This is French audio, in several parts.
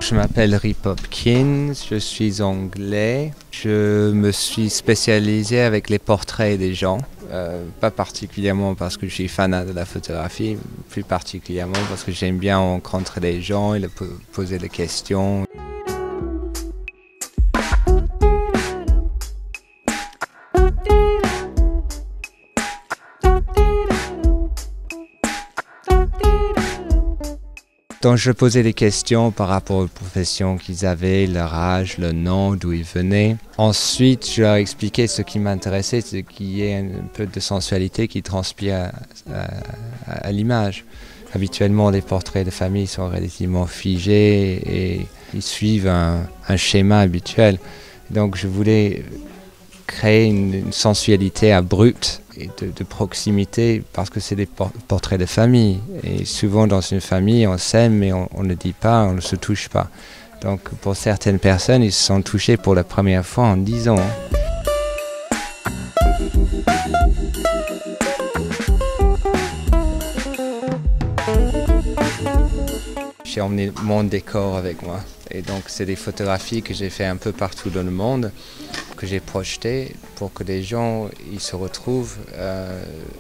je m'appelle Rip Hopkins, je suis anglais. Je me suis spécialisé avec les portraits des gens, pas particulièrement parce que je suis fanat de la photographie, plus particulièrement parce que j'aime bien rencontrer les gens et poser des questions. Donc je posais des questions par rapport aux professions qu'ils avaient, leur âge, le nom, d'où ils venaient. Ensuite, je leur expliquais ce qui m'intéressait, c'est qu'il y ait un peu de sensualité qui transpire à l'image. Habituellement, les portraits de famille sont relativement figés et ils suivent un schéma habituel. Donc je voulais créer une sensualité abrupte et de proximité parce que c'est des portraits de famille et souvent dans une famille on s'aime mais on ne dit pas, on ne se touche pas. Donc pour certaines personnes ils se sont touchés pour la première fois en 10 ans. J'ai emmené mon décor avec moi et donc c'est des photographies que j'ai fait un peu partout dans le monde, que j'ai projetées pour que les gens ils se retrouvent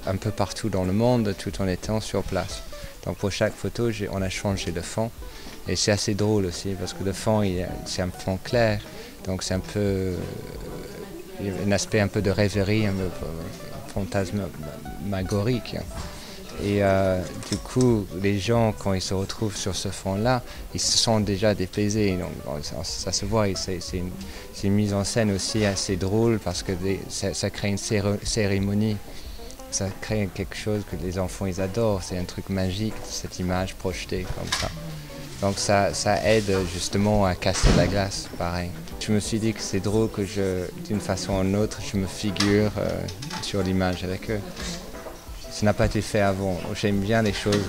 un peu partout dans le monde tout en étant sur place. Donc pour chaque photo on a changé de fond et c'est assez drôle aussi parce que le fond c'est un fond clair, donc c'est un peu un aspect un peu de rêverie, un peu fantasmagorique. Et du coup, les gens, quand ils se retrouvent sur ce fond-là, ils se sentent déjà dépaysés. Donc, ça se voit, c'est une mise en scène aussi assez drôle parce que ça crée une cérémonie. Ça crée quelque chose que les enfants ils adorent. C'est un truc magique, cette image projetée comme ça. Donc ça aide justement à casser la glace, pareil. Je me suis dit que c'est drôle que d'une façon ou d'une autre, je me figure sur l'image avec eux. Ça n'a pas été fait avant. J'aime bien les choses,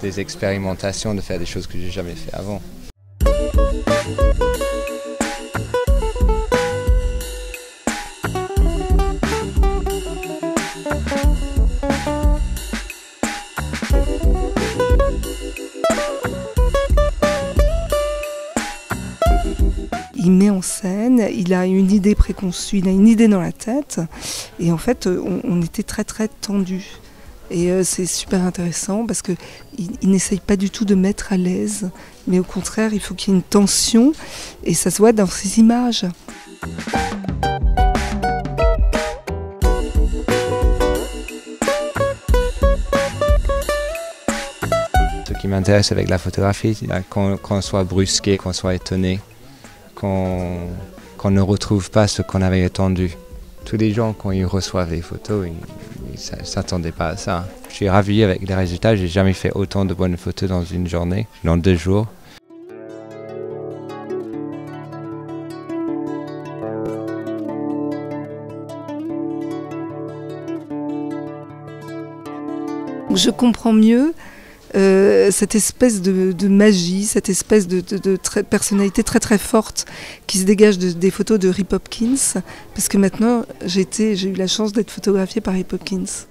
des expérimentations, de faire des choses que j'ai jamais fait avant. Il met en scène, il a une idée préconçue, il a une idée dans la tête et en fait on était très très tendus. Et c'est super intéressant parce qu'il n'essaye pas du tout de mettre à l'aise, mais au contraire il faut qu'il y ait une tension et ça se voit dans ses images. Ce qui m'intéresse avec la photographie, c'est qu'on soit brusqué, qu'on soit étonné. Qu'on ne retrouve pas ce qu'on avait attendu. Tous les gens, quand ils reçoivent les photos, ils ne s'attendaient pas à ça. Je suis ravi avec les résultats. Je n'ai jamais fait autant de bonnes photos dans une journée, dans 2 jours. Je comprends mieux cette espèce de magie, cette espèce de personnalité très très forte qui se dégage des photos de Rip Hopkins, parce que maintenant j'ai eu la chance d'être photographiée par Rip Hopkins.